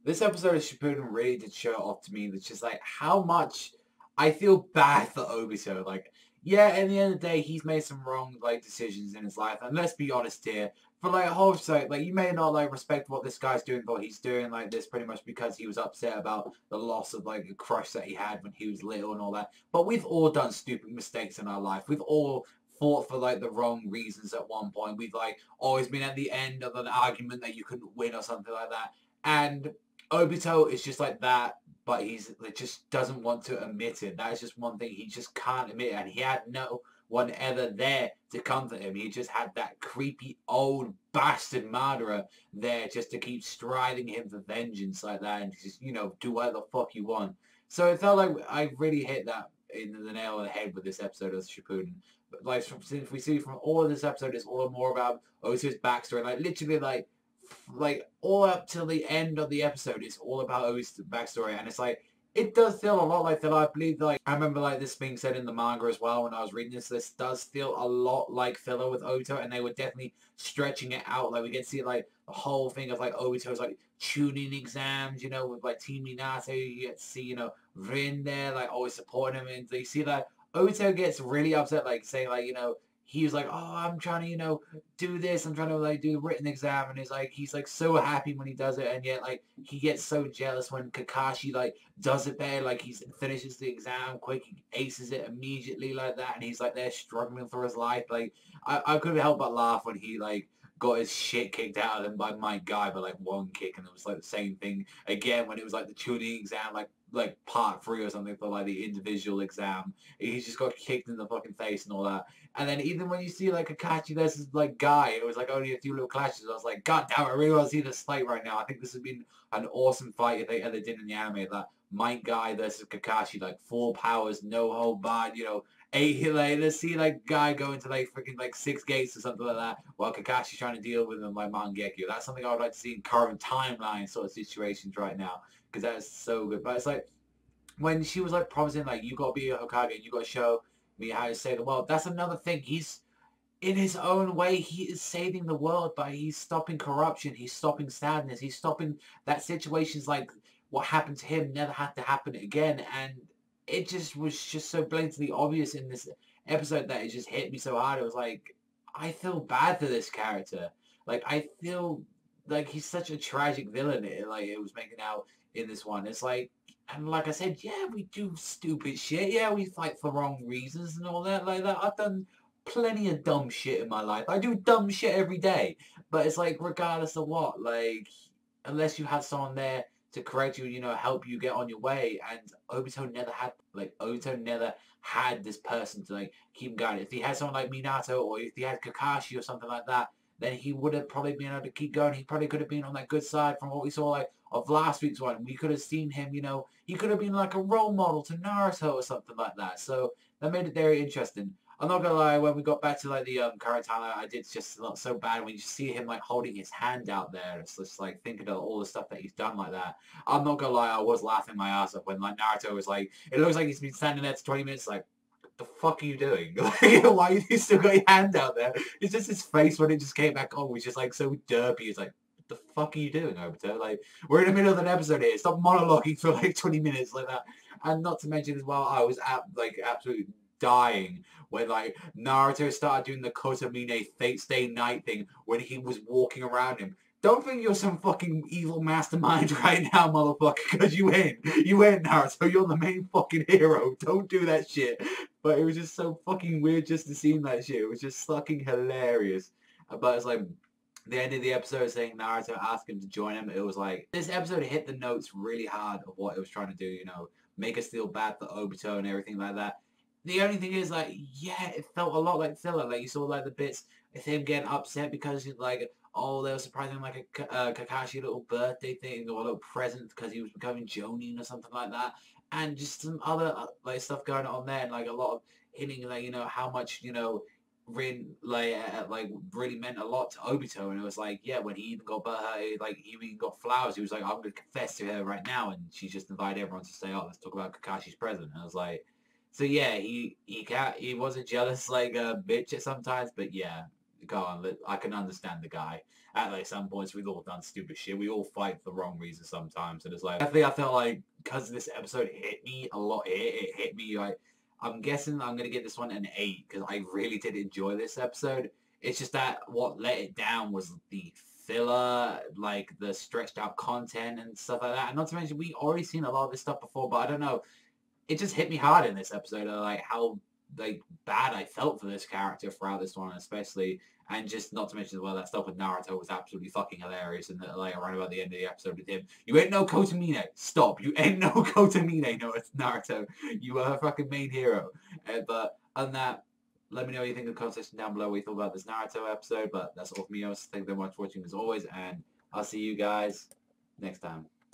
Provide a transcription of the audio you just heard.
This episode of Shippuden really did show off to me that's just like how much I feel bad for Obito. Like, yeah, at the end of the day, he's made some wrong like decisions in his life, and let's be honest here. For like a whole side, like you may not like respect what this guy's doing, but he's doing like this pretty much because he was upset about the loss of like a crush that he had when he was little and all that. But we've all done stupid mistakes in our life. We've all fought for like the wrong reasons at one point. We've like always been at the end of an argument that you couldn't win or something like that. And Obito is just like that, but he's like, just doesn't want to admit it. That is just one thing he just can't admit, and he had no one ever there to comfort him. He just had that creepy old bastard murderer there just to keep striding him for vengeance like that, and just do whatever the fuck you want. So it felt like I really hit that in the nail on the head with this episode of Shippuden. But like since we see from all of this episode, it's all more about Obito's backstory. Like literally, like all up till the end of the episode it's all about O's backstory, and it's like it does feel a lot like filler. I believe like I remember like this being said in the manga as well when I was reading this does feel a lot like filler with Obito, and they were definitely stretching it out. Like we get to see like the whole thing of like Obito's like tuning exams, with like Team Minato. You get to see, Rin there like always supporting him, and you see that Obito gets really upset, like saying like, he was like, oh, I'm trying to, do this. I'm trying to like do the written exam, and he's like so happy when he does it, and yet like he gets so jealous when Kakashi like does it better, like he finishes the exam quick, he aces it immediately like that, and he's like there struggling for his life. Like I couldn't help but laugh when he like got his shit kicked out of him by my guy by like one kick, and it was like the same thing again when it was like the tuning exam, like part 3 or something for like the individual exam. He just got kicked in the fucking face and all that. And then even when you see like Kakashi versus like Guy, it was like only a few little clashes. I was like, God damn it, I really want to see this fight right now. I think this has been an awesome fight if they ever did in the anime. That Might Guy versus Kakashi, like full powers, no hold barred, 8 like let's see like Guy go into like freaking like 6 gates or something like that while Kakashi's trying to deal with him like Mangekyo. That's something I would like to see in current timeline sort of situations right now, because that is so good. But it's like when she was like promising like you gotta be a Hokage and you gotta show me how to save the world. That's another thing. He's in his own way, he is saving the world by he's stopping corruption, he's stopping sadness, he's stopping that situations like what happened to him never had to happen again. And it just was just so blatantly obvious in this episode that it just hit me so hard. It was like, I feel bad for this character. Like I feel like he's such a tragic villain. It was making out in this one. It's like, and like I said, yeah, we do stupid shit. Yeah, we fight for wrong reasons and all that like that. I've done plenty of dumb shit in my life. I do dumb shit every day. But it's like, regardless of what, like, unless you have someone there to correct you, help you get on your way. And Obito never had this person to like keep him going. If he had someone like Minato, or if he had Kakashi or something like that, then he would have probably been able to keep going. He probably could have been on that good side from what we saw like of last week's one. We could have seen him, he could have been like a role model to Naruto or something like that. So that made it very interesting. I'm not gonna lie, when we got back to like the current timeline, I did just not so bad when you see him like holding his hand out there. It's just like thinking of all the stuff that he's done like that. I'm not gonna lie, I was laughing my ass off when like Naruto was like, it looks like he's been standing there for 20 minutes like, what the fuck are you doing? Like, why you still got your hand out there? It's just his face when it just came back on was just like so derpy. It's like, what the fuck are you doing, Obito? Like, we're in the middle of an episode here. Stop monologuing for like 20 minutes like that. And not to mention as well, I was absolutely dying when like Naruto started doing the Kotomine Fate Stay Night thing when he was walking around him. Don't think you're some fucking evil mastermind right now, motherfucker, because you ain't. You ain't, Naruto. You're the main fucking hero. Don't do that shit. But it was just so fucking weird just to see that shit. It was just fucking hilarious. But it's like the end of the episode saying Naruto asked him to join him. It was like this episode hit the notes really hard of what it was trying to do, make us feel bad for Obito and everything like that. The only thing is, like, yeah, it felt a lot like filler. Like, you saw, like, the bits of him getting upset because, like, oh, they were surprising him, like, a Kakashi little birthday thing or a little present because he was becoming Jonin or something like that. And just some other, like, stuff going on there. And, like, a lot of hinting, like, how much, Rin, like, really meant a lot to Obito. And it was like, yeah, when he even got butthurt, like, he even got flowers. He was like, I'm going to confess to her right now. And she just invited everyone to stay up. Let's talk about Kakashi's present. And I was like, so yeah, he wasn't jealous like a bitch at sometimes, but yeah, go on, I can understand the guy. At like some points, we've all done stupid shit. We all fight for the wrong reasons sometimes, and it's like I felt like because this episode hit me a lot. It hit me like I'm guessing I'm gonna give this one an 8 because I really did enjoy this episode. It's just that what let it down was the filler, like the stretched out content and stuff like that. And not to mention, we already seen a lot of this stuff before, but I don't know. It just hit me hard in this episode of like how like bad I felt for this character throughout this one, especially. And just not to mention as well, that stuff with Naruto was absolutely fucking hilarious. And like around about the end of the episode with him, you ain't no Kotomine. Stop. You ain't no Kotomine. No, it's Naruto. You are a fucking main hero. But on that, let me know what you think in the comment section down below what you thought about this Naruto episode. But that's all from me. Thank you very much for watching as always. And I'll see you guys next time.